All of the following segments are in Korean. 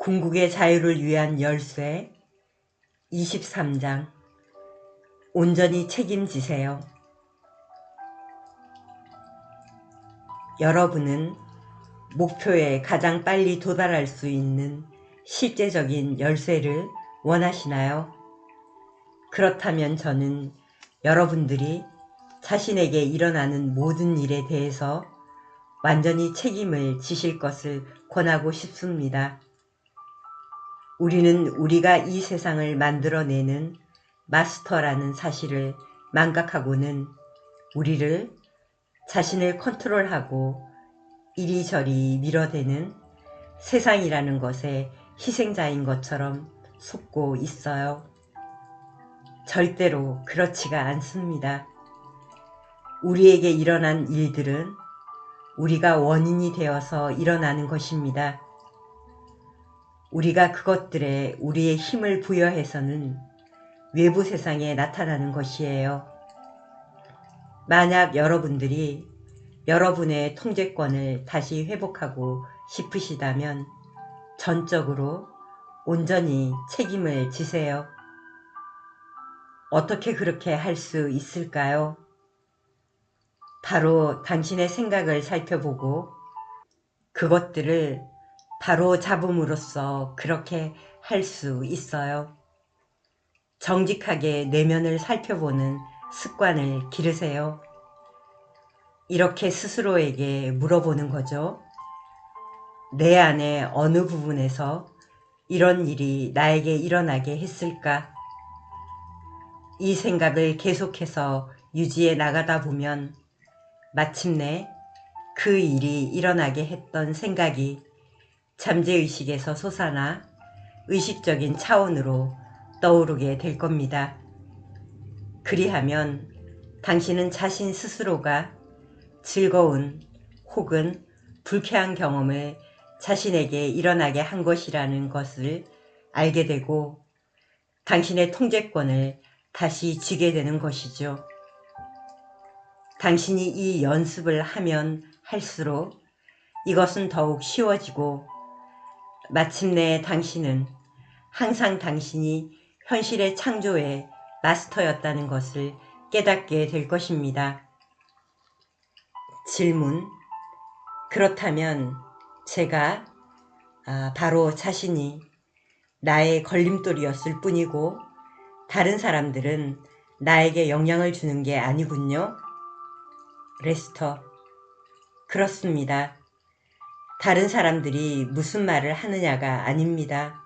궁극의 자유를 위한 열쇠 23장 온전히 책임지세요. 여러분은 목표에 가장 빨리 도달할 수 있는 실제적인 열쇠를 원하시나요? 그렇다면 저는 여러분들이 자신에게 일어나는 모든 일에 대해서 완전히 책임을 지실 것을 권하고 싶습니다. 우리는 우리가 이 세상을 만들어내는 마스터라는 사실을 망각하고는 우리를 자신을 컨트롤하고 이리저리 밀어대는 세상이라는 것의 희생자인 것처럼 속고 있어요. 절대로 그렇지가 않습니다. 우리에게 일어난 일들은 우리가 원인이 되어서 일어나는 것입니다. 우리가 그것들에 우리의 힘을 부여해서는 외부 세상에 나타나는 것이에요. 만약 여러분들이 여러분의 통제권을 다시 회복하고 싶으시다면 전적으로 온전히 책임을 지세요. 어떻게 그렇게 할 수 있을까요? 바로 당신의 생각을 살펴보고 그것들을 바로 잡음으로써 그렇게 할 수 있어요. 정직하게 내면을 살펴보는 습관을 기르세요. 이렇게 스스로에게 물어보는 거죠. 내 안에 어느 부분에서 이런 일이 나에게 일어나게 했을까? 이 생각을 계속해서 유지해 나가다 보면 마침내 그 일이 일어나게 했던 생각이 잠재의식에서 솟아나 의식적인 차원으로 떠오르게 될 겁니다. 그리하면 당신은 자신 스스로가 즐거운 혹은 불쾌한 경험을 자신에게 일어나게 한 것이라는 것을 알게 되고 당신의 통제권을 다시 쥐게 되는 것이죠. 당신이 이 연습을 하면 할수록 이것은 더욱 쉬워지고 마침내 당신은 항상 당신이 현실의 창조의 마스터였다는 것을 깨닫게 될 것입니다. 질문: 그렇다면 제가 바로 자신이 나의 걸림돌이었을 뿐이고 다른 사람들은 나에게 영향을 주는 게 아니군요. 레스터: 그렇습니다. 다른 사람들이 무슨 말을 하느냐가 아닙니다.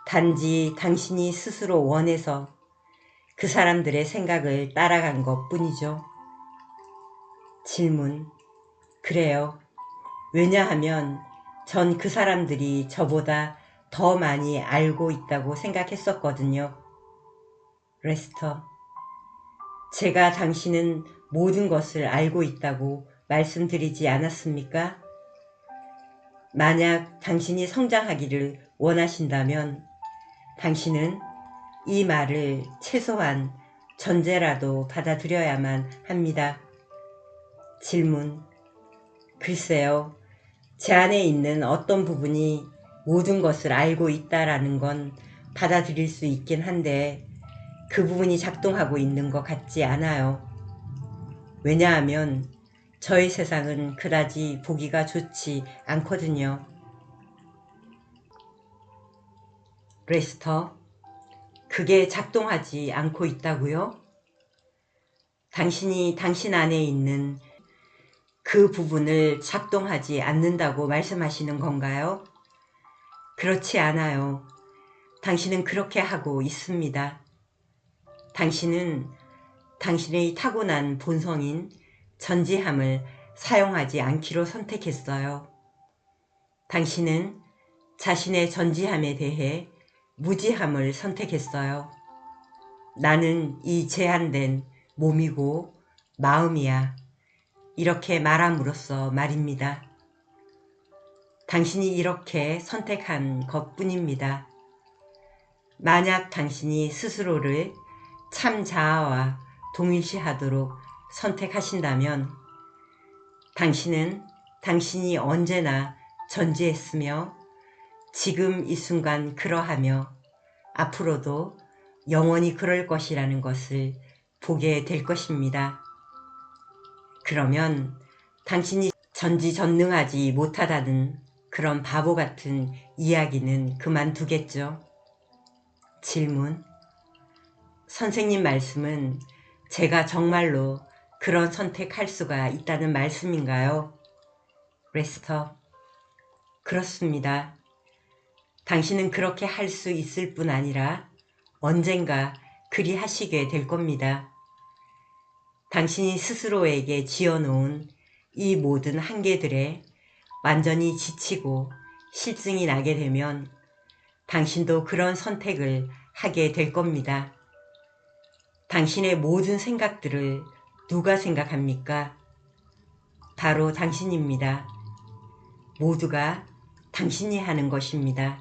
단지 당신이 스스로 원해서 그 사람들의 생각을 따라간 것 뿐이죠. 질문: 그래요. 왜냐하면 전 그 사람들이 저보다 더 많이 알고 있다고 생각했었거든요. 레스터: 제가 당신은 모든 것을 알고 있다고 말씀드리지 않았습니까? 만약 당신이 성장하기를 원하신다면 당신은 이 말을 최소한 전제라도 받아들여야만 합니다. 질문: 글쎄요. 제 안에 있는 어떤 부분이 모든 것을 알고 있다라는 건 받아들일 수 있긴 한데 그 부분이 작동하고 있는 것 같지 않아요. 왜냐하면 저희 세상은 그다지 보기가 좋지 않거든요. 레스터: 그게 작동하지 않고 있다고요? 당신이 당신 안에 있는 그 부분을 작동하지 않는다고 말씀하시는 건가요? 그렇지 않아요. 당신은 그렇게 하고 있습니다. 당신은 당신의 타고난 본성인 전지함을 사용하지 않기로 선택했어요. 당신은 자신의 전지함에 대해 무지함을 선택했어요. 나는 이 제한된 몸이고 마음이야. 이렇게 말함으로써 말입니다. 당신이 이렇게 선택한 것뿐입니다. 만약 당신이 스스로를 참 자아와 동일시하도록 선택하신다면 당신은 당신이 언제나 전지했으며 지금 이 순간 그러하며 앞으로도 영원히 그럴 것이라는 것을 보게 될 것입니다. 그러면 당신이 전지전능하지 못하다는 그런 바보 같은 이야기는 그만두겠죠. 질문. 선생님 말씀은 제가 정말로 그런 선택할 수가 있다는 말씀인가요? 레스터. 그렇습니다. 당신은 그렇게 할 수 있을 뿐 아니라 언젠가 그리 하시게 될 겁니다. 당신이 스스로에게 지어놓은 이 모든 한계들에 완전히 지치고 실증이 나게 되면 당신도 그런 선택을 하게 될 겁니다. 당신의 모든 생각들을 누가 생각합니까? 바로 당신입니다. 모두가 당신이 하는 것입니다.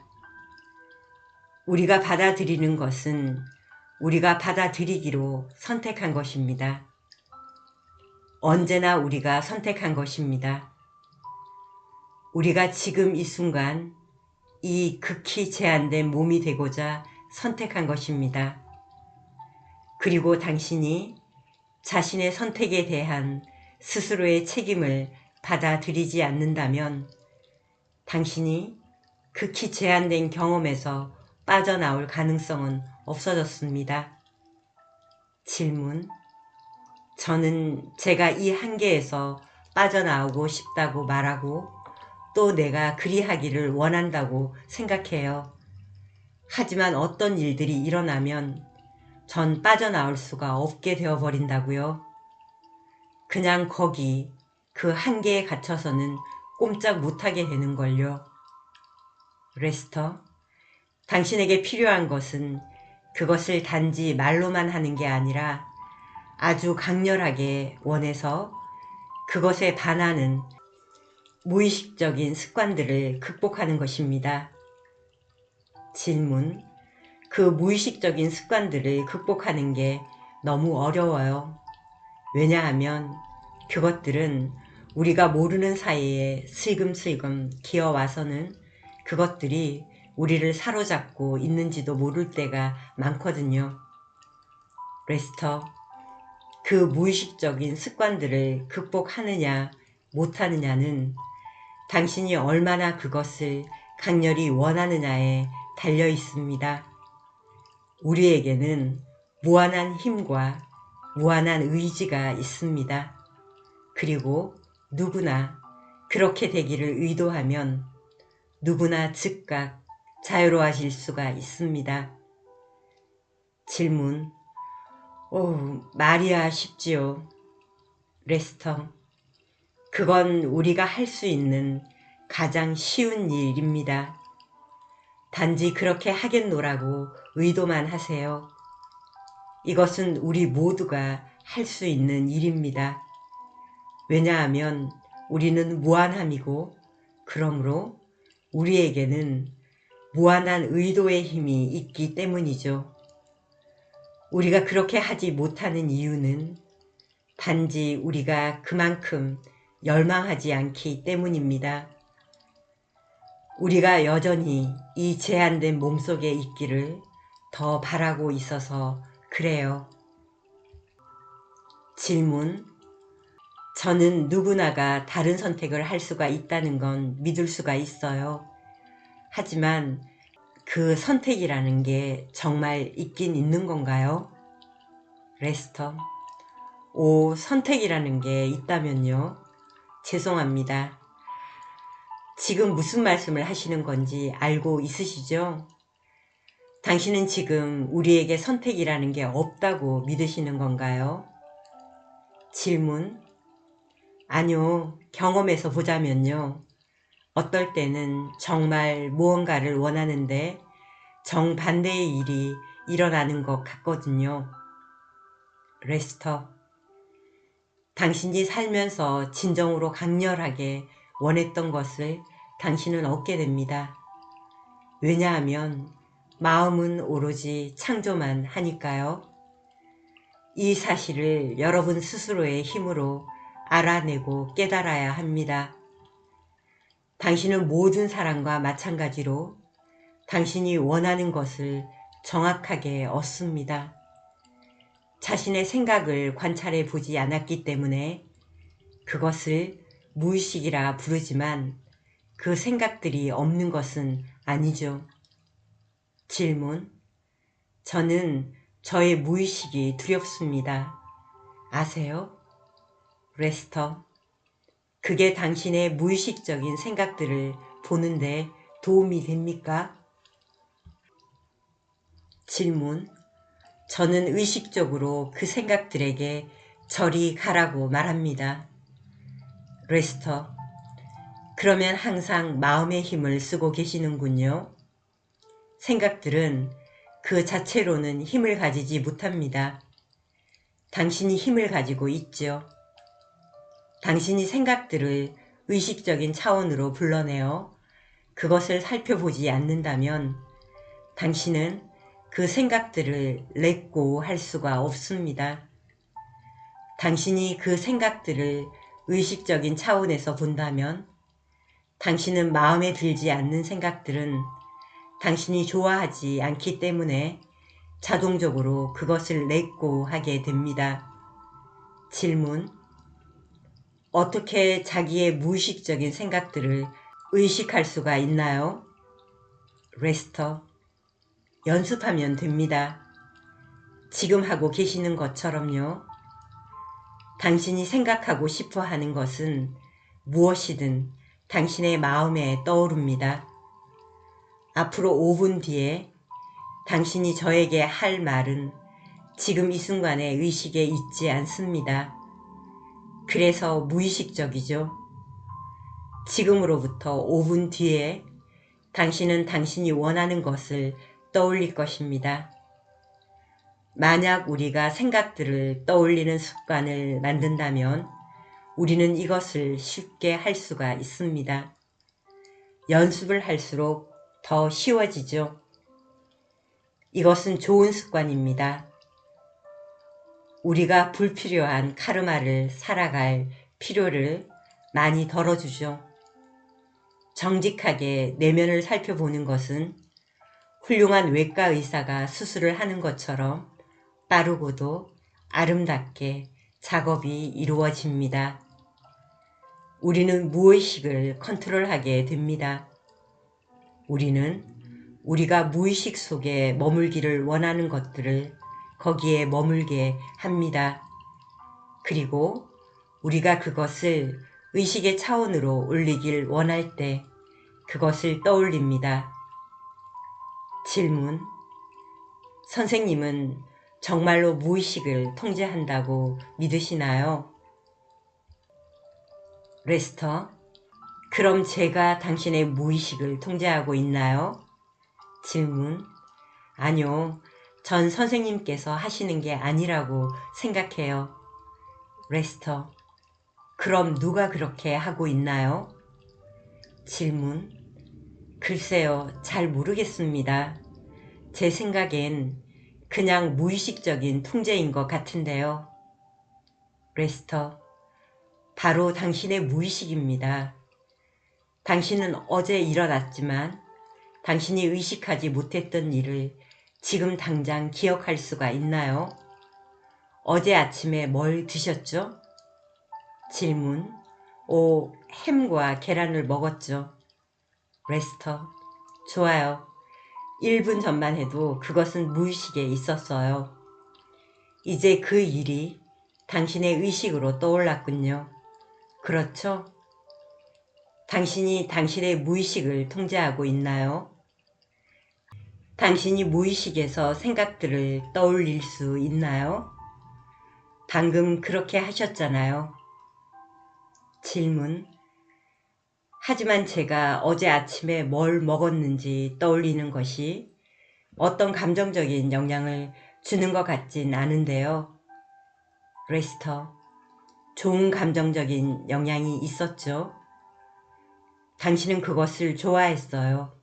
우리가 받아들이는 것은 우리가 받아들이기로 선택한 것입니다. 언제나 우리가 선택한 것입니다. 우리가 지금 이 순간 이 극히 제한된 몸이 되고자 선택한 것입니다. 그리고 당신이 자신의 선택에 대한 스스로의 책임을 받아들이지 않는다면 당신이 극히 제한된 경험에서 빠져나올 가능성은 없어졌습니다. 질문. 저는 제가 이 한계에서 빠져나오고 싶다고 말하고 또 내가 그리하기를 원한다고 생각해요. 하지만 어떤 일들이 일어나면 전 빠져나올 수가 없게 되어버린다고요. 그냥 거기 그 한계에 갇혀서는 꼼짝 못하게 되는걸요. 레스터. 당신에게 필요한 것은 그것을 단지 말로만 하는 게 아니라 아주 강렬하게 원해서 그것에 반하는 무의식적인 습관들을 극복하는 것입니다. 질문. 그 무의식적인 습관들을 극복하는 게 너무 어려워요. 왜냐하면 그것들은 우리가 모르는 사이에 슬금슬금 기어와서는 그것들이 우리를 사로잡고 있는지도 모를 때가 많거든요. 레스터. 그 무의식적인 습관들을 극복하느냐 못하느냐는 당신이 얼마나 그것을 강렬히 원하느냐에 달려 있습니다. 우리에게는 무한한 힘과 무한한 의지가 있습니다. 그리고 누구나 그렇게 되기를 의도하면 누구나 즉각 자유로워질 수가 있습니다. 질문. 오, 말이야 쉽지요. 레스터. 그건 우리가 할 수 있는 가장 쉬운 일입니다. 단지 그렇게 하겠노라고 의도만 하세요. 이것은 우리 모두가 할 수 있는 일입니다. 왜냐하면 우리는 무한함이고 그러므로 우리에게는 무한한 의도의 힘이 있기 때문이죠. 우리가 그렇게 하지 못하는 이유는 단지 우리가 그만큼 열망하지 않기 때문입니다. 우리가 여전히 이 제한된 몸속에 있기를 더 바라고 있어서 그래요. 질문. 저는 누구나가 다른 선택을 할 수가 있다는 건 믿을 수가 있어요. 하지만 그 선택이라는 게 정말 있긴 있는 건가요? 레스터. 오, 선택이라는 게 있다면요? 죄송합니다. 지금 무슨 말씀을 하시는 건지 알고 있으시죠? 당신은 지금 우리에게 선택이라는 게 없다고 믿으시는 건가요? 질문. 아니요, 경험에서 보자면요. 어떨 때는 정말 무언가를 원하는데 정반대의 일이 일어나는 것 같거든요. 레스터. 당신이 살면서 진정으로 강렬하게 원했던 것을 당신은 얻게 됩니다. 왜냐하면 마음은 오로지 창조만 하니까요. 이 사실을 여러분 스스로의 힘으로 알아내고 깨달아야 합니다. 당신은 모든 사람과 마찬가지로 당신이 원하는 것을 정확하게 얻습니다. 자신의 생각을 관찰해 보지 않았기 때문에 그것을 무의식이라 부르지만 그 생각들이 없는 것은 아니죠. 질문: 저는 저의 무의식이 두렵습니다. 아세요? 레스터: 그게 당신의 무의식적인 생각들을 보는데 도움이 됩니까? 질문: 저는 의식적으로 그 생각들에게 저리 가라고 말합니다. 레스터: 그러면 항상 마음의 힘을 쓰고 계시는군요. 생각들은 그 자체로는 힘을 가지지 못합니다. 당신이 힘을 가지고 있죠. 당신이 생각들을 의식적인 차원으로 불러내어 그것을 살펴보지 않는다면 당신은 그 생각들을 렛고 할 수가 없습니다. 당신이 그 생각들을 의식적인 차원에서 본다면 당신은 마음에 들지 않는 생각들은 당신이 좋아하지 않기 때문에 자동적으로 그것을 렛고 하게 됩니다. 질문: 어떻게 자기의 무의식적인 생각들을 의식할 수가 있나요? 레스터: 연습하면 됩니다. 지금 하고 계시는 것처럼요. 당신이 생각하고 싶어 하는 것은 무엇이든 당신의 마음에 떠오릅니다. 앞으로 5분 뒤에 당신이 저에게 할 말은 지금 이 순간의 의식에 있지 않습니다. 그래서 무의식적이죠. 지금으로부터 5분 뒤에 당신은 당신이 원하는 것을 떠올릴 것입니다. 만약 우리가 생각들을 떠올리는 습관을 만든다면 우리는 이것을 쉽게 할 수가 있습니다. 연습을 할수록 더 쉬워지죠. 이것은 좋은 습관입니다. 우리가 불필요한 카르마를 살아갈 필요를 많이 덜어주죠. 정직하게 내면을 살펴보는 것은 훌륭한 외과 의사가 수술을 하는 것처럼 빠르고도 아름답게 작업이 이루어집니다. 우리는 무의식을 컨트롤하게 됩니다. 우리는 우리가 무의식 속에 머물기를 원하는 것들을 거기에 머물게 합니다. 그리고 우리가 그것을 의식의 차원으로 올리길 원할 때 그것을 떠올립니다. 질문: 선생님은 정말로 무의식을 통제한다고 믿으시나요? 레스터: 그럼 제가 당신의 무의식을 통제하고 있나요? 질문: 아니요, 전 선생님께서 하시는 게 아니라고 생각해요. 레스터: 그럼 누가 그렇게 하고 있나요? 질문: 글쎄요, 잘 모르겠습니다. 제 생각엔 그냥 무의식적인 통제인 것 같은데요. 레스터: 바로 당신의 무의식입니다. 당신은 어제 일어났지만 당신이 의식하지 못했던 일을 지금 당장 기억할 수가 있나요? 어제 아침에 뭘 드셨죠? 질문: 햄과 계란을 먹었죠. 레스터: 좋아요. 1분 전만 해도 그것은 무의식에 있었어요. 이제 그 일이 당신의 의식으로 떠올랐군요. 그렇죠? 당신이 당신의 무의식을 통제하고 있나요? 당신이 무의식에서 생각들을 떠올릴 수 있나요? 방금 그렇게 하셨잖아요. 질문: 하지만 제가 어제 아침에 뭘 먹었는지 떠올리는 것이 어떤 감정적인 영향을 주는 것 같진 않은데요. 레스터: 좋은 감정적인 영향이 있었죠. 당신은 그것을 좋아했어요.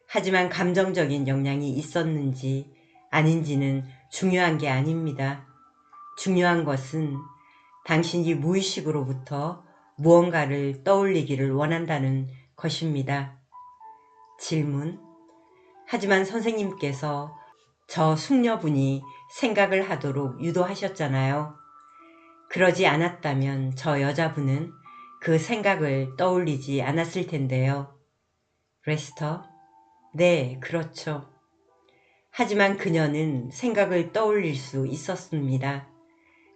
하지만 감정적인 영향이 있었는지 아닌지는 중요한 게 아닙니다. 중요한 것은 당신이 무의식으로부터 무언가를 떠올리기를 원한다는 것입니다. 질문: 하지만 선생님께서 저 숙녀분이 생각을 하도록 유도하셨잖아요. 그러지 않았다면 저 여자분은 그 생각을 떠올리지 않았을 텐데요. 레스터: 네, 그렇죠. 하지만 그녀는 생각을 떠올릴 수 있었습니다.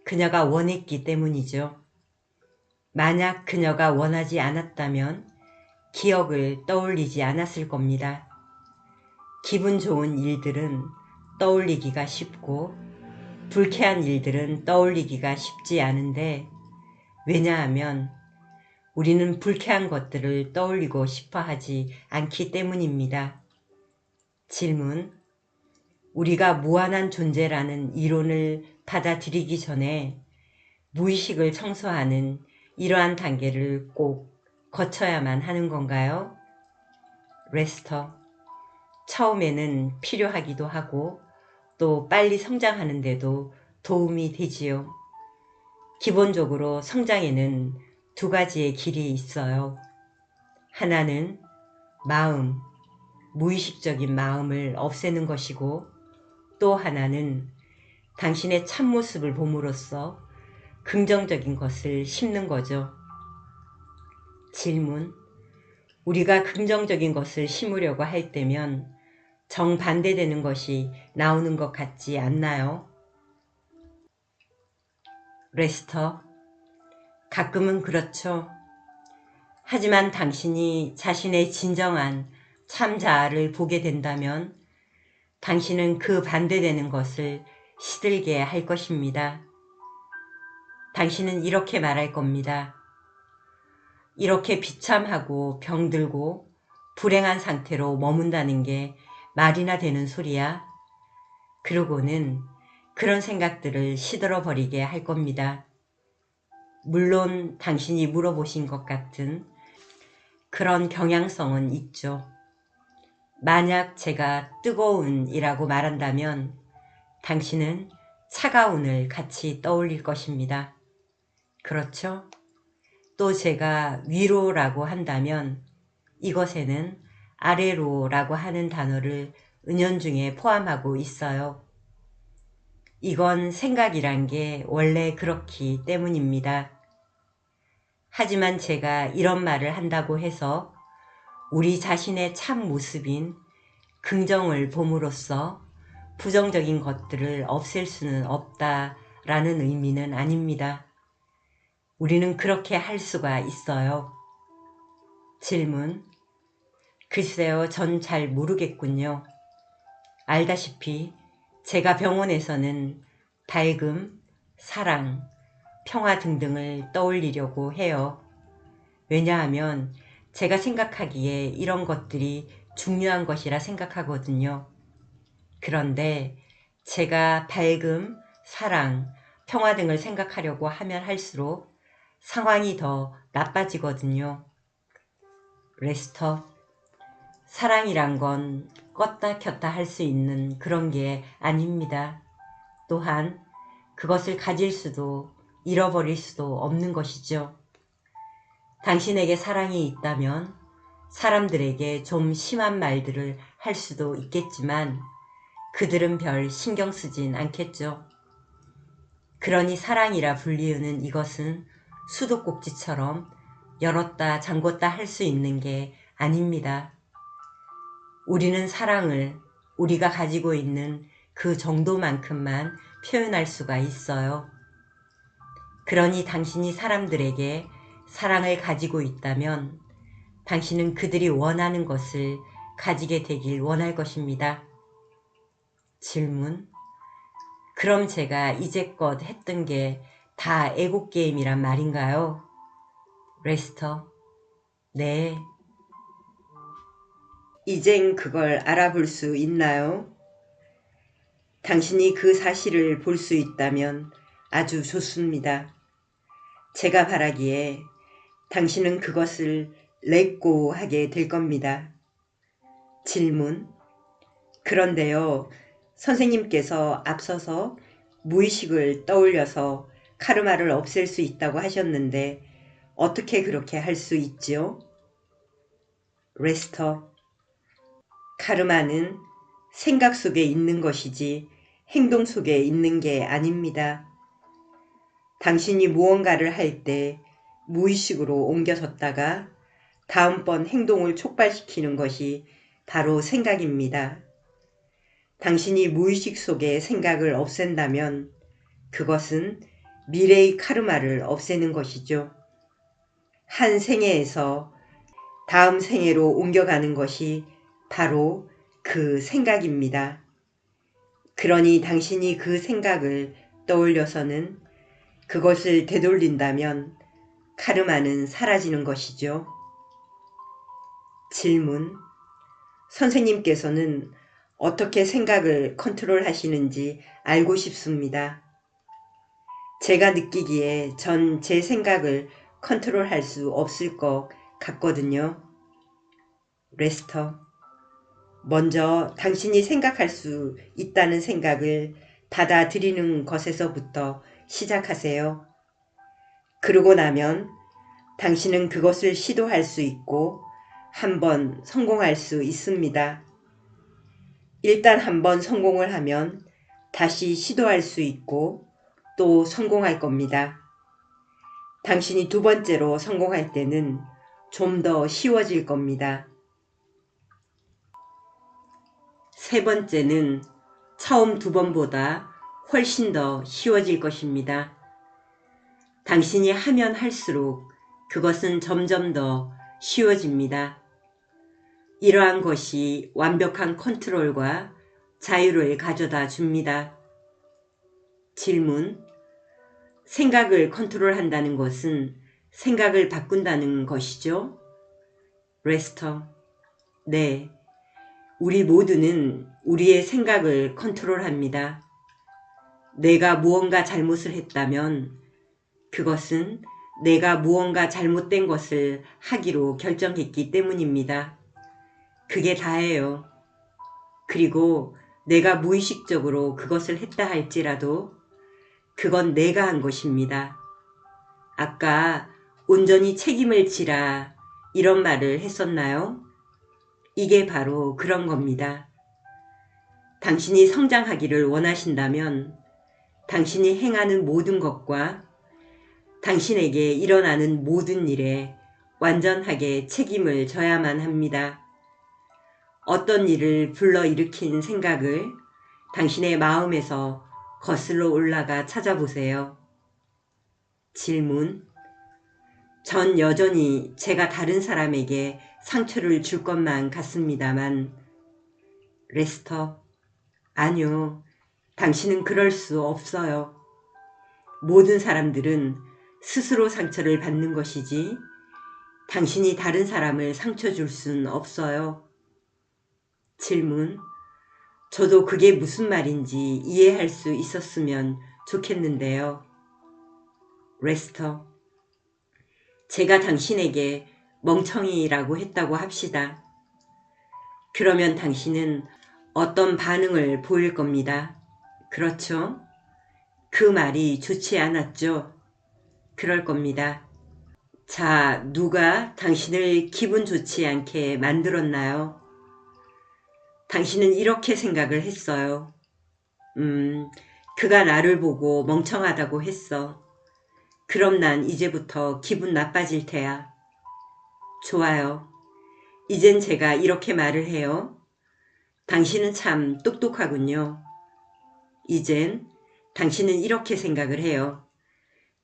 그녀가 원했기 때문이죠. 만약 그녀가 원하지 않았다면 기억을 떠올리지 않았을 겁니다. 기분 좋은 일들은 떠올리기가 쉽고 불쾌한 일들은 떠올리기가 쉽지 않은데, 왜냐하면 우리는 불쾌한 것들을 떠올리고 싶어 하지 않기 때문입니다. 질문: 우리가 무한한 존재라는 이론을 받아들이기 전에 무의식을 청소하는 이러한 단계를 꼭 거쳐야만 하는 건가요? 레스터: 처음에는 필요하기도 하고 또 빨리 성장하는 데도 도움이 되지요. 기본적으로 성장에는 두 가지의 길이 있어요. 하나는 마음, 무의식적인 마음을 없애는 것이고, 또 하나는 당신의 참모습을 봄으로써 긍정적인 것을 심는 거죠. 질문: 우리가 긍정적인 것을 심으려고 할 때면 정반대되는 것이 나오는 것 같지 않나요? 레스터: 가끔은 그렇죠. 하지만 당신이 자신의 진정한 참자아를 보게 된다면 당신은 그 반대되는 것을 시들게 할 것입니다. 당신은 이렇게 말할 겁니다. 이렇게 비참하고 병들고 불행한 상태로 머문다는 게 말이나 되는 소리야? 그러고는 그런 생각들을 시들어버리게 할 겁니다. 물론 당신이 물어보신 것 같은 그런 경향성은 있죠. 만약 제가 뜨거운이라고 말한다면 당신은 차가운을 같이 떠올릴 것입니다. 그렇죠? 또 제가 위로라고 한다면 이것에는 아래로라고 하는 단어를 은연중에 포함하고 있어요. 이건 생각이란 게 원래 그렇기 때문입니다. 하지만 제가 이런 말을 한다고 해서 우리 자신의 참 모습인 긍정을 봄으로써 부정적인 것들을 없앨 수는 없다라는 의미는 아닙니다. 우리는 그렇게 할 수가 있어요. 질문: 글쎄요, 전 잘 모르겠군요. 알다시피 제가 병원에서는 밝음, 사랑, 평화 등등을 떠올리려고 해요. 왜냐하면 제가 생각하기에 이런 것들이 중요한 것이라 생각하거든요. 그런데 제가 밝음, 사랑, 평화 등을 생각하려고 하면 할수록 상황이 더 나빠지거든요. 레스터: 사랑이란 건 껐다 켰다 할 수 있는 그런 게 아닙니다. 또한 그것을 가질 수도 잃어버릴 수도 없는 것이죠. 당신에게 사랑이 있다면 사람들에게 좀 심한 말들을 할 수도 있겠지만 그들은 별 신경 쓰진 않겠죠. 그러니 사랑이라 불리우는 이것은 수도꼭지처럼 열었다 잠궜다 할 수 있는 게 아닙니다. 우리는 사랑을 우리가 가지고 있는 그 정도만큼만 표현할 수가 있어요. 그러니 당신이 사람들에게 사랑을 가지고 있다면 당신은 그들이 원하는 것을 가지게 되길 원할 것입니다. 질문: 그럼 제가 이제껏 했던 게 다 애국게임이란 말인가요? 레스터: 네. 이젠 그걸 알아볼 수 있나요? 당신이 그 사실을 볼 수 있다면 아주 좋습니다. 제가 바라기에 당신은 그것을 렛고 하게 될 겁니다. 질문: 그런데요, 선생님께서 앞서서 무의식을 떠올려서 카르마를 없앨 수 있다고 하셨는데 어떻게 그렇게 할 수 있지요? 레스터: 카르마는 생각 속에 있는 것이지 행동 속에 있는 게 아닙니다. 당신이 무언가를 할 때 무의식으로 옮겨섰다가 다음번 행동을 촉발시키는 것이 바로 생각입니다. 당신이 무의식 속에 생각을 없앤다면 그것은 미래의 카르마를 없애는 것이죠. 한 생애에서 다음 생애로 옮겨가는 것이 바로 그 생각입니다. 그러니 당신이 그 생각을 떠올려서는 그것을 되돌린다면 카르마는 사라지는 것이죠. 질문: 선생님께서는 어떻게 생각을 컨트롤하시는지 알고 싶습니다. 제가 느끼기에 전 제 생각을 컨트롤할 수 없을 것 같거든요. 레스터: 먼저 당신이 생각할 수 있다는 생각을 받아들이는 것에서부터 시작하세요. 그러고 나면 당신은 그것을 시도할 수 있고 한번 성공할 수 있습니다. 일단 한번 성공을 하면 다시 시도할 수 있고 또 성공할 겁니다. 당신이 두 번째로 성공할 때는 좀 더 쉬워질 겁니다. 세 번째는 처음 두 번보다 훨씬 더 쉬워질 것입니다. 당신이 하면 할수록 그것은 점점 더 쉬워집니다. 이러한 것이 완벽한 컨트롤과 자유를 가져다 줍니다. 질문: 생각을 컨트롤한다는 것은 생각을 바꾼다는 것이죠? 레스터: 네. 우리 모두는 우리의 생각을 컨트롤합니다. 내가 무언가 잘못을 했다면 그것은 내가 무언가 잘못된 것을 하기로 결정했기 때문입니다. 그게 다예요. 그리고 내가 무의식적으로 그것을 했다 할지라도 그건 내가 한 것입니다. 아까 온전히 책임을 지라 이런 말을 했었나요? 이게 바로 그런 겁니다. 당신이 성장하기를 원하신다면 당신이 행하는 모든 것과 당신에게 일어나는 모든 일에 완전하게 책임을 져야만 합니다. 어떤 일을 불러일으킨 생각을 당신의 마음에서 거슬러 올라가 찾아보세요. 질문: 전 여전히 제가 다른 사람에게 상처를 줄 것만 같습니다만. 레스터: 아니요. 당신은 그럴 수 없어요. 모든 사람들은 스스로 상처를 받는 것이지 당신이 다른 사람을 상처 줄 순 없어요. 질문: 저도 그게 무슨 말인지 이해할 수 있었으면 좋겠는데요. 레스터: 제가 당신에게 멍청이라고 했다고 합시다. 그러면 당신은 어떤 반응을 보일 겁니다. 그렇죠? 그 말이 좋지 않았죠? 그럴 겁니다. 자, 누가 당신을 기분 좋지 않게 만들었나요? 당신은 이렇게 생각을 했어요. 그가 나를 보고 멍청하다고 했어. 그럼 난 이제부터 기분 나빠질 테야. 좋아요. 이젠 제가 이렇게 말을 해요. 당신은 참 똑똑하군요. 이젠 당신은 이렇게 생각을 해요.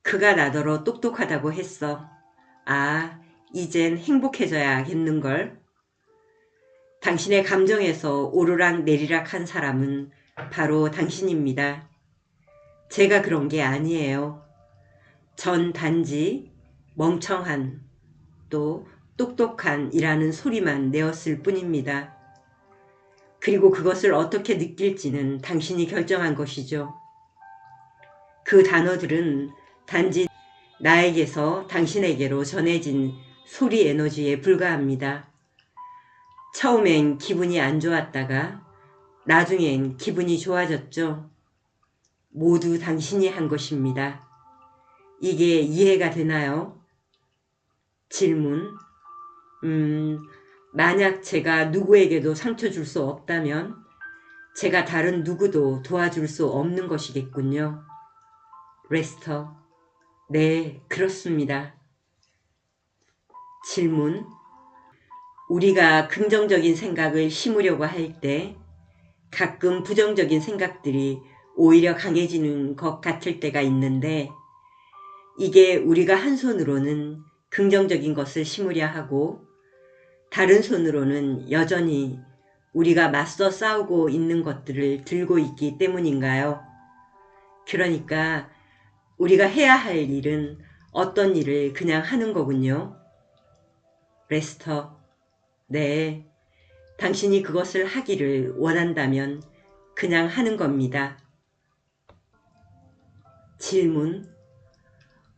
그가 나더러 똑똑하다고 했어. 아, 이젠 행복해져야겠는걸. 당신의 감정에서 오르락 내리락 한 사람은 바로 당신입니다. 제가 그런 게 아니에요. 전 단지 멍청한 또 똑똑한 이라는 소리만 내었을 뿐입니다. 그리고 그것을 어떻게 느낄지는 당신이 결정한 것이죠. 그 단어들은 단지 나에게서 당신에게로 전해진 소리 에너지에 불과합니다. 처음엔 기분이 안 좋았다가 나중엔 기분이 좋아졌죠. 모두 당신이 한 것입니다. 이게 이해가 되나요? 질문: 만약 제가 누구에게도 상처 줄 수 없다면 제가 다른 누구도 도와줄 수 없는 것이겠군요. 레스터: 네, 그렇습니다. 질문: 우리가 긍정적인 생각을 심으려고 할 때 가끔 부정적인 생각들이 오히려 강해지는 것 같을 때가 있는데, 이게 우리가 한 손으로는 긍정적인 것을 심으려 하고 다른 손으로는 여전히 우리가 맞서 싸우고 있는 것들을 들고 있기 때문인가요? 그러니까 우리가 해야 할 일은 어떤 일을 그냥 하는 거군요. 레스터: 네, 당신이 그것을 하기를 원한다면 그냥 하는 겁니다. 질문: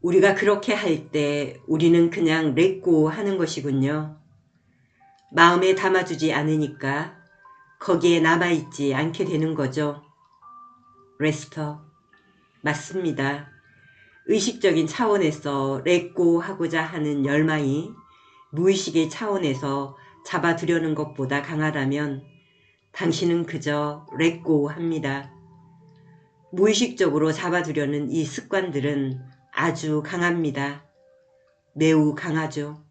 우리가 그렇게 할 때 우리는 그냥 렛고 하는 것이군요. 마음에 담아두지 않으니까 거기에 남아있지 않게 되는 거죠. 레스터: 맞습니다. 의식적인 차원에서 렛고 하고자 하는 열망이 무의식의 차원에서 잡아두려는 것보다 강하다면 당신은 그저 렛고 합니다. 무의식적으로 잡아두려는 이 습관들은 아주 강합니다. 매우 강하죠.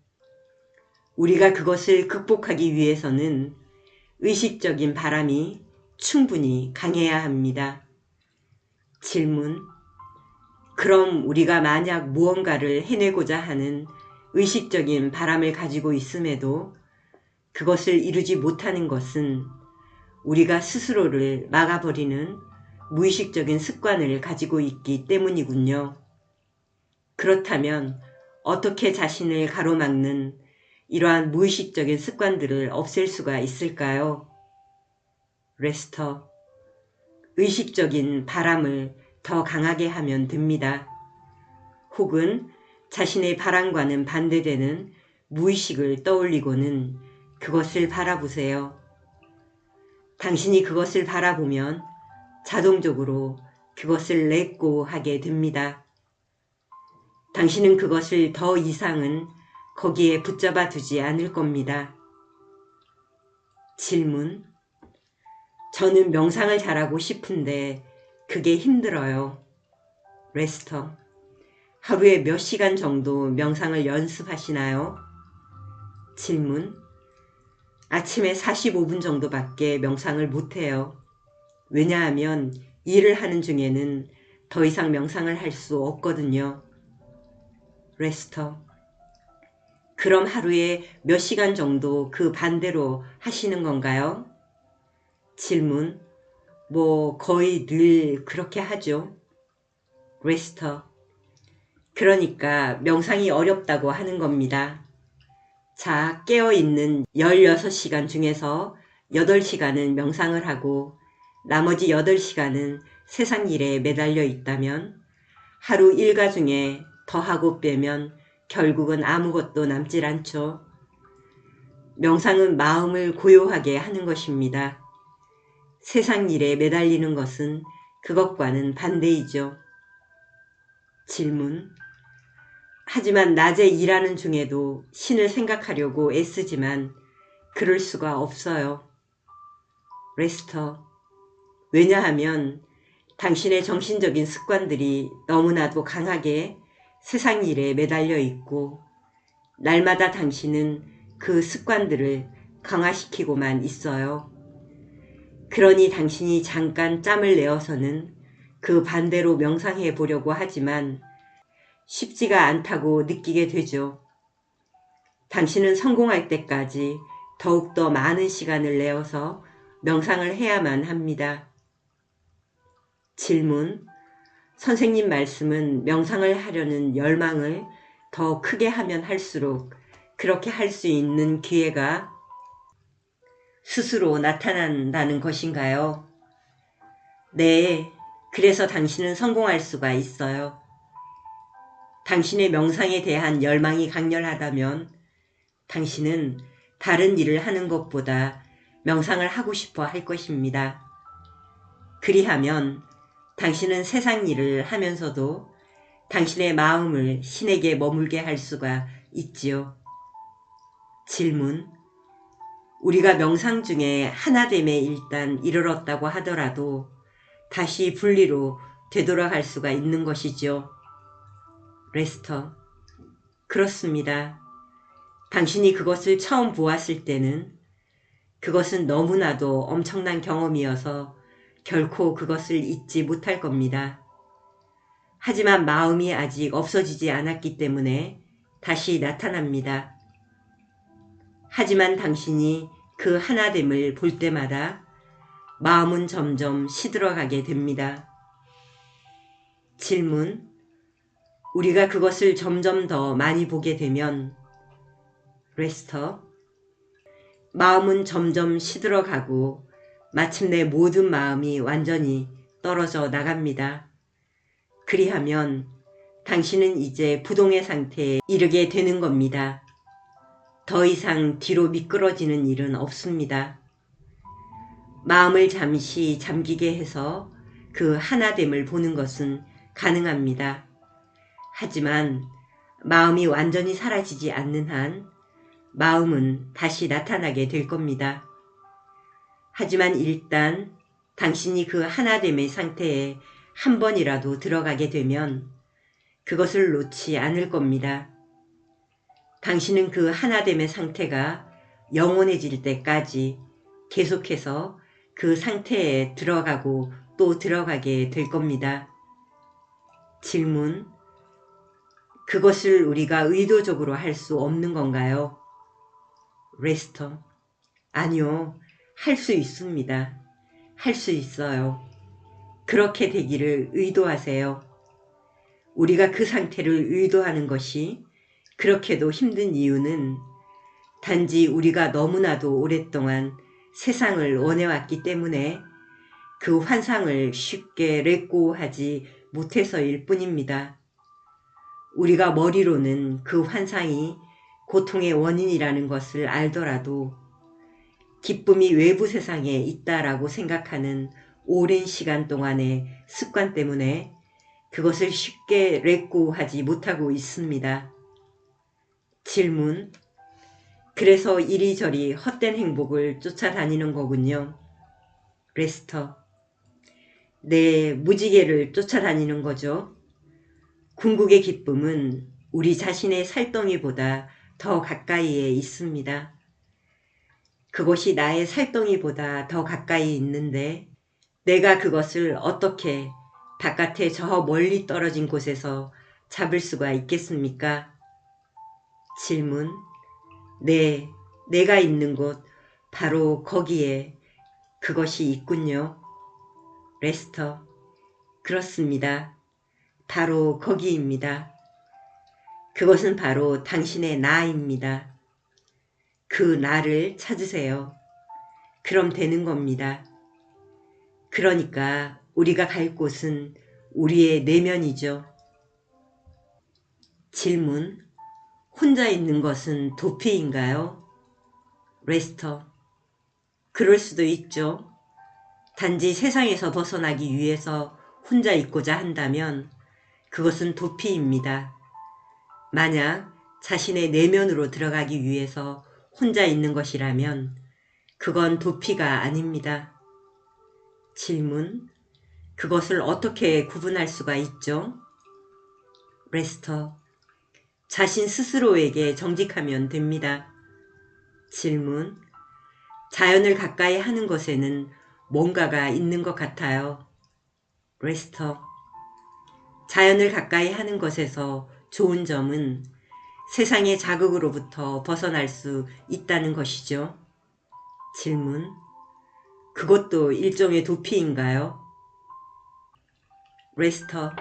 우리가 그것을 극복하기 위해서는 의식적인 바람이 충분히 강해야 합니다. 질문: 그럼 우리가 만약 무언가를 해내고자 하는 의식적인 바람을 가지고 있음에도 그것을 이루지 못하는 것은 우리가 스스로를 막아버리는 무의식적인 습관을 가지고 있기 때문이군요. 그렇다면 어떻게 자신을 가로막는 이러한 무의식적인 습관들을 없앨 수가 있을까요? 레스터: 의식적인 바람을 더 강하게 하면 됩니다. 혹은 자신의 바람과는 반대되는 무의식을 떠올리고는 그것을 바라보세요. 당신이 그것을 바라보면 자동적으로 그것을 렛고 하게 됩니다. 당신은 그것을 더 이상은 거기에 붙잡아 두지 않을 겁니다. 질문: 저는 명상을 잘하고 싶은데 그게 힘들어요. 레스터: 하루에 몇 시간 정도 명상을 연습하시나요? 질문: 아침에 45분 정도밖에 명상을 못해요. 왜냐하면 일을 하는 중에는 더 이상 명상을 할 수 없거든요. 레스터: 그럼 하루에 몇 시간 정도 그 반대로 하시는 건가요? 질문: 거의 늘 그렇게 하죠. 레스터: 그러니까 명상이 어렵다고 하는 겁니다. 자, 깨어있는 16시간 중에서 8시간은 명상을 하고 나머지 8시간은 세상 일에 매달려 있다면 하루 일과 중에 더하고 빼면 결국은 아무것도 남질 않죠. 명상은 마음을 고요하게 하는 것입니다. 세상 일에 매달리는 것은 그것과는 반대이죠. 질문: 하지만 낮에 일하는 중에도 신을 생각하려고 애쓰지만 그럴 수가 없어요. 레스터: 왜냐하면 당신의 정신적인 습관들이 너무나도 강하게 세상 일에 매달려 있고 날마다 당신은 그 습관들을 강화시키고만 있어요. 그러니 당신이 잠깐 짬을 내어서는 그 반대로 명상해 보려고 하지만 쉽지가 않다고 느끼게 되죠. 당신은 성공할 때까지 더욱더 많은 시간을 내어서 명상을 해야만 합니다. 질문: 선생님 말씀은 명상을 하려는 열망을 더 크게 하면 할수록 그렇게 할 수 있는 기회가 스스로 나타난다는 것인가요? 네, 그래서 당신은 성공할 수가 있어요. 당신의 명상에 대한 열망이 강렬하다면 당신은 다른 일을 하는 것보다 명상을 하고 싶어 할 것입니다. 그리하면 당신은 세상 일을 하면서도 당신의 마음을 신에게 머물게 할 수가 있지요. 질문: 우리가 명상 중에 하나됨에 일단 이르렀다고 하더라도 다시 분리로 되돌아갈 수가 있는 것이죠. 레스터. 그렇습니다. 당신이 그것을 처음 보았을 때는 그것은 너무나도 엄청난 경험이어서 결코 그것을 잊지 못할 겁니다. 하지만 마음이 아직 없어지지 않았기 때문에 다시 나타납니다. 하지만 당신이 그 하나됨을 볼 때마다 마음은 점점 시들어가게 됩니다. 질문. 우리가 그것을 점점 더 많이 보게 되면 레스터. 마음은 점점 시들어가고 마침내 모든 마음이 완전히 떨어져 나갑니다. 그리하면 당신은 이제 부동의 상태에 이르게 되는 겁니다. 더 이상 뒤로 미끄러지는 일은 없습니다. 마음을 잠시 잠기게 해서 그 하나됨을 보는 것은 가능합니다. 하지만 마음이 완전히 사라지지 않는 한 마음은 다시 나타나게 될 겁니다. 하지만 일단 당신이 그 하나됨의 상태에 한 번이라도 들어가게 되면 그것을 놓지 않을 겁니다. 당신은 그 하나됨의 상태가 영원해질 때까지 계속해서 그 상태에 들어가고 또 들어가게 될 겁니다. 질문. 그것을 우리가 의도적으로 할 수 없는 건가요? 레스터. 아니요. 할 수 있습니다. 할 수 있어요. 그렇게 되기를 의도하세요. 우리가 그 상태를 의도하는 것이 그렇게도 힘든 이유는 단지 우리가 너무나도 오랫동안 세상을 원해왔기 때문에 그 환상을 쉽게 레고하지 못해서일 뿐입니다. 우리가 머리로는 그 환상이 고통의 원인이라는 것을 알더라도 기쁨이 외부 세상에 있다라고 생각하는 오랜 시간 동안의 습관 때문에 그것을 쉽게 레고하지 못하고 있습니다. 질문. 그래서 이리저리 헛된 행복을 쫓아다니는 거군요. 레스터. 네, 무지개를 쫓아다니는 거죠. 궁극의 기쁨은 우리 자신의 살덩이보다 더 가까이에 있습니다. 그것이 나의 살덩이보다 더 가까이 있는데 내가 그것을 어떻게 바깥에 저 멀리 떨어진 곳에서 잡을 수가 있겠습니까? 질문. 네, 내가 있는 곳 바로 거기에 그것이 있군요. 레스터. 그렇습니다. 바로 거기입니다. 그것은 바로 당신의 나입니다. 그 나를 찾으세요. 그럼 되는 겁니다. 그러니까 우리가 갈 곳은 우리의 내면이죠. 질문. 혼자 있는 것은 도피인가요? 레스터. 그럴 수도 있죠. 단지 세상에서 벗어나기 위해서 혼자 있고자 한다면 그것은 도피입니다. 만약 자신의 내면으로 들어가기 위해서 혼자 있는 것이라면 그건 도피가 아닙니다. 질문. 그것을 어떻게 구분할 수가 있죠? 레스터. 자신 스스로에게 정직하면 됩니다. 질문. 자연을 가까이 하는 것에는 뭔가가 있는 것 같아요. 레스터. 자연을 가까이 하는 것에서 좋은 점은 세상의 자극으로부터 벗어날 수 있다는 것이죠. 질문. 그것도 일종의 도피인가요? 레스터.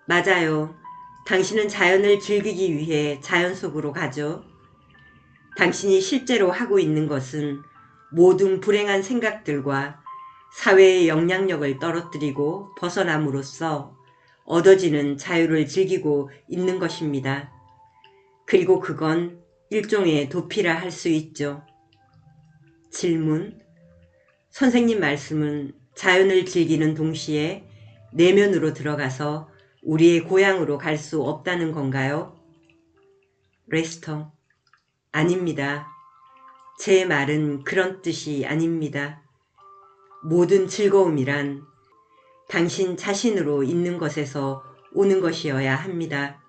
맞아요. 당신은 자연을 즐기기 위해 자연 속으로 가죠. 당신이 실제로 하고 있는 것은 모든 불행한 생각들과 사회의 영향력을 떨어뜨리고 벗어남으로써 얻어지는 자유를 즐기고 있는 것입니다. 그리고 그건 일종의 도피라 할 수 있죠. 질문. 선생님 말씀은 자연을 즐기는 동시에 내면으로 들어가서 우리의 고향으로 갈 수 없다는 건가요? 레스터. 아닙니다. 제 말은 그런 뜻이 아닙니다. 모든 즐거움이란 당신 자신으로 있는 것에서 오는 것이어야 합니다.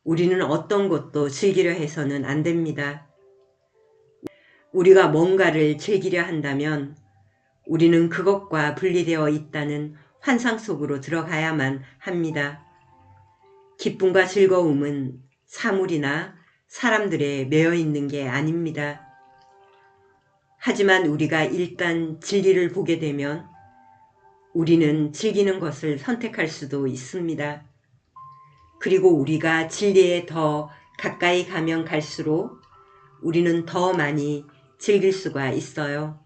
우리는 어떤 것도 즐기려 해서는 안 됩니다. 우리가 뭔가를 즐기려 한다면 우리는 그것과 분리되어 있다는 환상 속으로 들어가야만 합니다. 기쁨과 즐거움은 사물이나 사람들에 매여 있는 게 아닙니다. 하지만 우리가 일단 진리를 보게 되면 우리는 즐기는 것을 선택할 수도 있습니다. 그리고 우리가 진리에 더 가까이 가면 갈수록 우리는 더 많이 즐길 수가 있어요.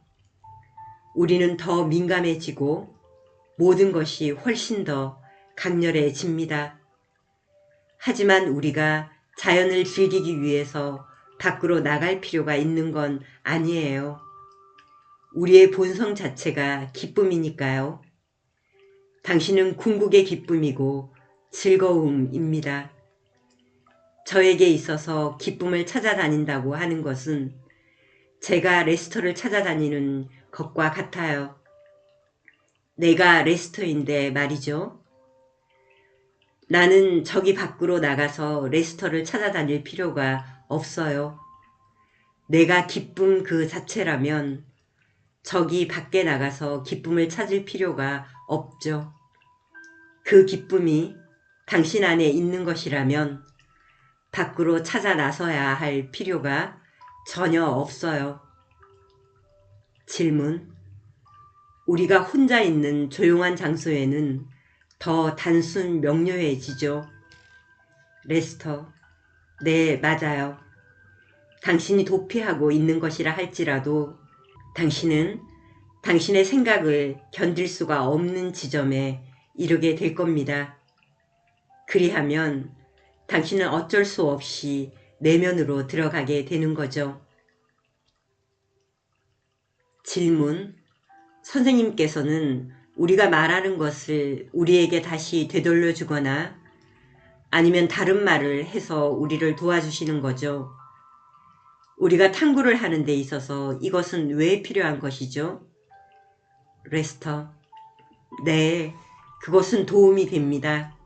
우리는 더 민감해지고 모든 것이 훨씬 더 강렬해집니다. 하지만 우리가 자연을 즐기기 위해서 밖으로 나갈 필요가 있는 건 아니에요. 우리의 본성 자체가 기쁨이니까요. 당신은 궁극의 기쁨이고 즐거움입니다. 저에게 있어서 기쁨을 찾아다닌다고 하는 것은 제가 레스터를 찾아다니는 것과 같아요. 내가 레스터인데 말이죠. 나는 저기 밖으로 나가서 레스터를 찾아다닐 필요가 없어요. 내가 기쁨 그 자체라면 저기 밖에 나가서 기쁨을 찾을 필요가 없죠. 그 기쁨이 당신 안에 있는 것이라면 밖으로 찾아 나서야 할 필요가 전혀 없어요. 질문. 우리가 혼자 있는 조용한 장소에는 더 단순 명료해지죠. 레스터. 네, 맞아요. 당신이 도피하고 있는 것이라 할지라도 당신은 당신의 생각을 견딜 수가 없는 지점에 이르게 될 겁니다. 그리하면 당신은 어쩔 수 없이 내면으로 들어가게 되는 거죠. 질문. 선생님께서는 우리가 말하는 것을 우리에게 다시 되돌려 주거나 아니면 다른 말을 해서 우리를 도와주시는 거죠. 우리가 탐구를 하는 데 있어서 이것은 왜 필요한 것이죠? 레스터. 네, 그것은 도움이 됩니다.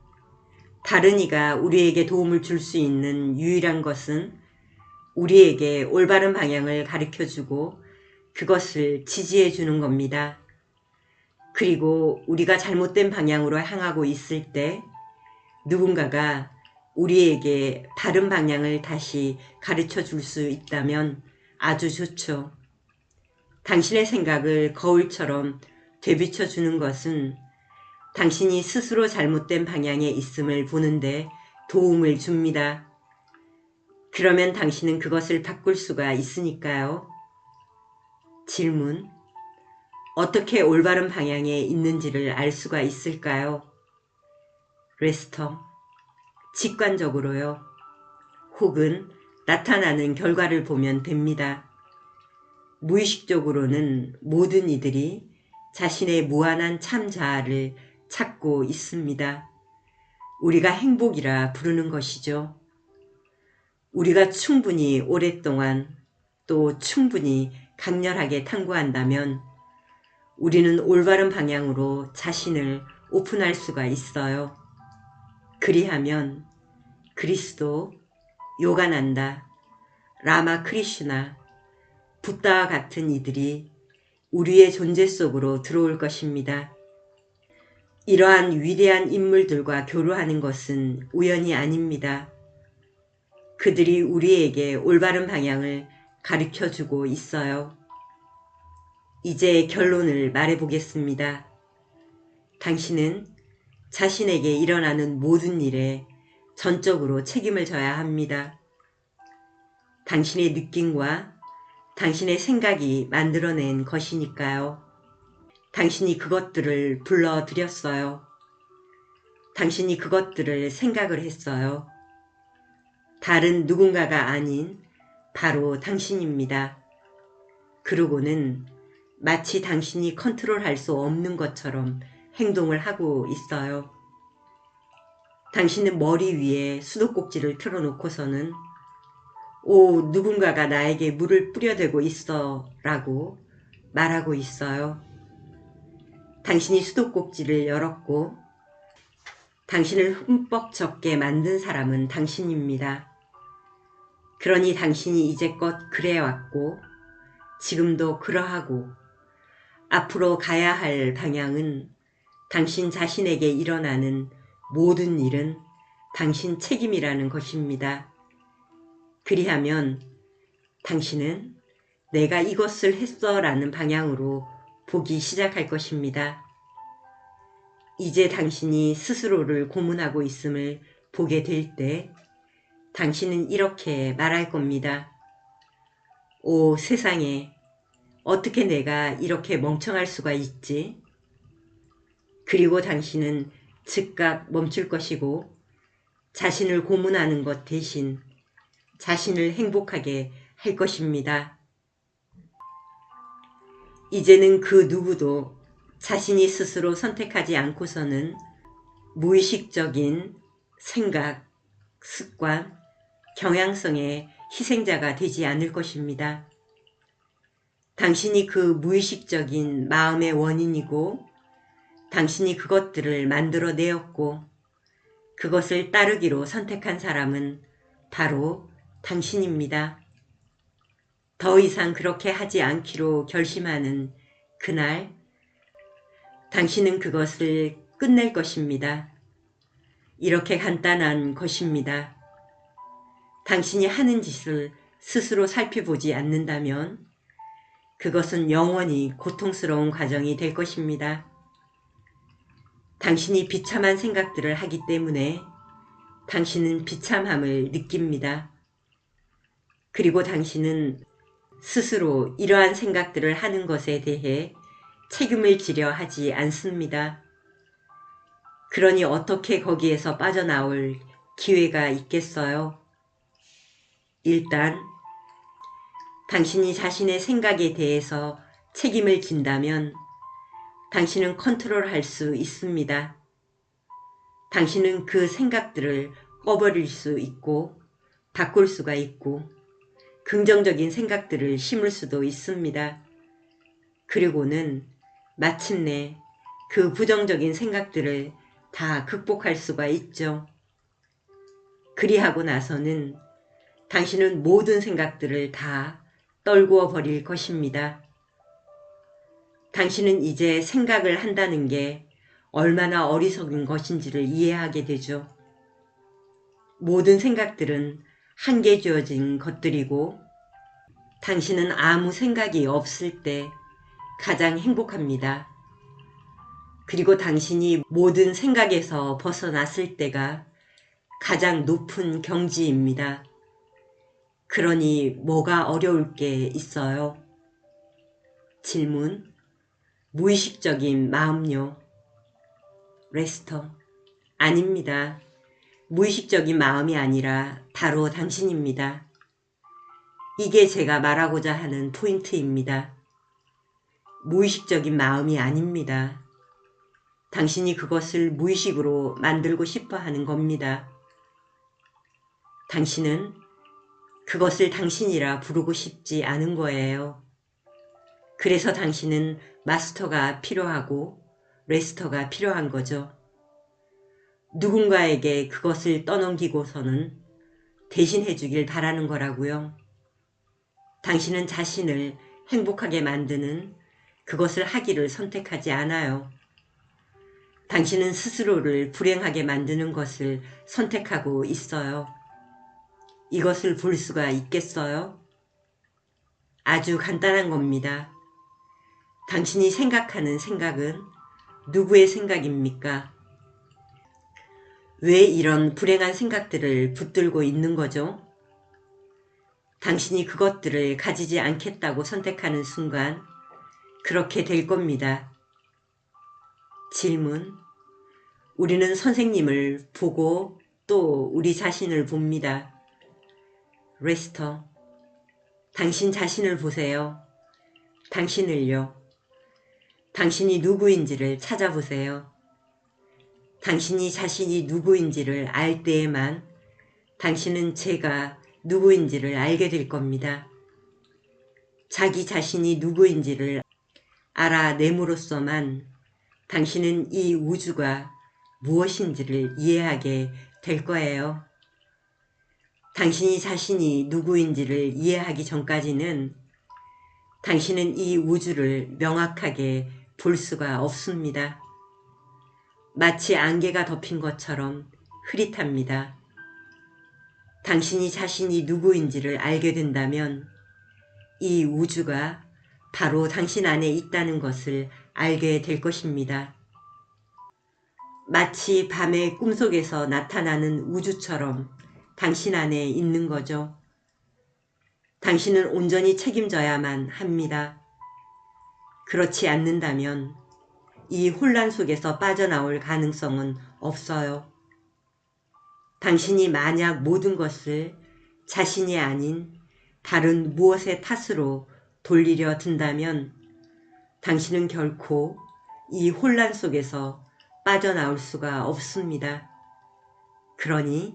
다른 이가 우리에게 도움을 줄 수 있는 유일한 것은 우리에게 올바른 방향을 가르쳐주고 그것을 지지해 주는 겁니다. 그리고 우리가 잘못된 방향으로 향하고 있을 때 누군가가 우리에게 다른 방향을 다시 가르쳐 줄 수 있다면 아주 좋죠. 당신의 생각을 거울처럼 되비춰 주는 것은 당신이 스스로 잘못된 방향에 있음을 보는데 도움을 줍니다. 그러면 당신은 그것을 바꿀 수가 있으니까요. 질문. 어떻게 올바른 방향에 있는지를 알 수가 있을까요? 레스터. 직관적으로요. 혹은 나타나는 결과를 보면 됩니다. 무의식적으로는 모든 이들이 자신의 무한한 참 자아를 찾고 있습니다. 우리가 행복이라 부르는 것이죠. 우리가 충분히 오랫동안 또 충분히 강렬하게 탐구한다면 우리는 올바른 방향으로 자신을 오픈할 수가 있어요. 그리하면 그리스도, 요가난다, 라마 크리슈나, 붓다와 같은 이들이 우리의 존재 속으로 들어올 것입니다. 이러한 위대한 인물들과 교류하는 것은 우연이 아닙니다. 그들이 우리에게 올바른 방향을 가르쳐주고 있어요. 이제 결론을 말해보겠습니다. 당신은 자신에게 일어나는 모든 일에 전적으로 책임을 져야 합니다. 당신의 느낌과 당신의 생각이 만들어낸 것이니까요. 당신이 그것들을 불러들였어요. 당신이 그것들을 생각을 했어요. 다른 누군가가 아닌 바로 당신입니다. 그러고는 마치 당신이 컨트롤할 수 없는 것처럼 행동을 하고 있어요. 당신은 머리 위에 수도꼭지를 틀어놓고서는 오, 누군가가 나에게 물을 뿌려대고 있어 라고 말하고 있어요. 당신이 수도꼭지를 열었고 당신을 흠뻑 젖게 만든 사람은 당신입니다. 그러니 당신이 이제껏 그래왔고 지금도 그러하고 앞으로 가야 할 방향은 당신 자신에게 일어나는 모든 일은 당신 책임이라는 것입니다. 그리하면 당신은 내가 이것을 했어 라는 방향으로 보기 시작할 것입니다. 이제 당신이 스스로를 고문하고 있음을 보게 될 때 당신은 이렇게 말할 겁니다. 오, 세상에, 어떻게 내가 이렇게 멍청할 수가 있지? 그리고 당신은 즉각 멈출 것이고 자신을 고문하는 것 대신 자신을 행복하게 할 것입니다. 이제는 그 누구도 자신이 스스로 선택하지 않고서는 무의식적인 생각, 습관, 경향성의 희생자가 되지 않을 것입니다. 당신이 그 무의식적인 마음의 원인이고 당신이 그것들을 만들어내었고 그것을 따르기로 선택한 사람은 바로 당신입니다. 더 이상 그렇게 하지 않기로 결심하는 그날 당신은 그것을 끝낼 것입니다. 이렇게 간단한 것입니다. 당신이 하는 짓을 스스로 살펴보지 않는다면 그것은 영원히 고통스러운 과정이 될 것입니다. 당신이 비참한 생각들을 하기 때문에 당신은 비참함을 느낍니다. 그리고 당신은 스스로 이러한 생각들을 하는 것에 대해 책임을 지려 하지 않습니다. 그러니 어떻게 거기에서 빠져나올 기회가 있겠어요? 일단 당신이 자신의 생각에 대해서 책임을 진다면 당신은 컨트롤할 수 있습니다. 당신은 그 생각들을 꺼버릴 수 있고 바꿀 수가 있고 긍정적인 생각들을 심을 수도 있습니다. 그리고는 마침내 그 부정적인 생각들을 다 극복할 수가 있죠. 그리하고 나서는 당신은 모든 생각들을 다 떨구어 버릴 것입니다. 당신은 이제 생각을 한다는 게 얼마나 어리석은 것인지를 이해하게 되죠. 모든 생각들은 한계 주어진 것들이고 당신은 아무 생각이 없을 때 가장 행복합니다. 그리고 당신이 모든 생각에서 벗어났을 때가 가장 높은 경지입니다. 그러니 뭐가 어려울 게 있어요? 질문. 무의식적인 마음요. 레스터. 아닙니다. 무의식적인 마음이 아니라 바로 당신입니다. 이게 제가 말하고자 하는 포인트입니다. 무의식적인 마음이 아닙니다. 당신이 그것을 무의식으로 만들고 싶어 하는 겁니다. 당신은 그것을 당신이라 부르고 싶지 않은 거예요. 그래서 당신은 마스터가 필요하고 레스터가 필요한 거죠. 누군가에게 그것을 떠넘기고서는 대신해 주길 바라는 거라고요. 당신은 자신을 행복하게 만드는 그것을 하기를 선택하지 않아요. 당신은 스스로를 불행하게 만드는 것을 선택하고 있어요. 이것을 볼 수가 있겠어요? 아주 간단한 겁니다. 당신이 생각하는 생각은 누구의 생각입니까? 왜 이런 불행한 생각들을 붙들고 있는 거죠? 당신이 그것들을 가지지 않겠다고 선택하는 순간 그렇게 될 겁니다. 질문. 우리는 선생님을 보고 또 우리 자신을 봅니다. 레스터. 당신 자신을 보세요. 당신을요. 당신이 누구인지를 찾아보세요. 당신이 자신이 누구인지를 알 때에만 당신은 제가 누구인지를 알게 될 겁니다. 자기 자신이 누구인지를 알아냄으로써만 당신은 이 우주가 무엇인지를 이해하게 될 거예요. 당신이 자신이 누구인지를 이해하기 전까지는 당신은 이 우주를 명확하게 볼 수가 없습니다. 마치 안개가 덮인 것처럼 흐릿합니다. 당신이 자신이 누구인지를 알게 된다면 이 우주가 바로 당신 안에 있다는 것을 알게 될 것입니다. 마치 밤의 꿈속에서 나타나는 우주처럼 당신 안에 있는 거죠. 당신은 온전히 책임져야만 합니다. 그렇지 않는다면 이 혼란 속에서 빠져나올 가능성은 없어요. 당신이 만약 모든 것을 자신이 아닌 다른 무엇의 탓으로 돌리려 든다면 당신은 결코 이 혼란 속에서 빠져나올 수가 없습니다. 그러니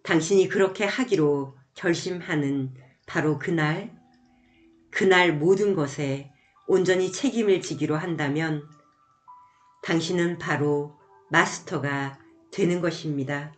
당신이 그렇게 하기로 결심하는 바로 그날 모든 것에 온전히 책임을 지기로 한다면 당신은 바로 마스터가 되는 것입니다.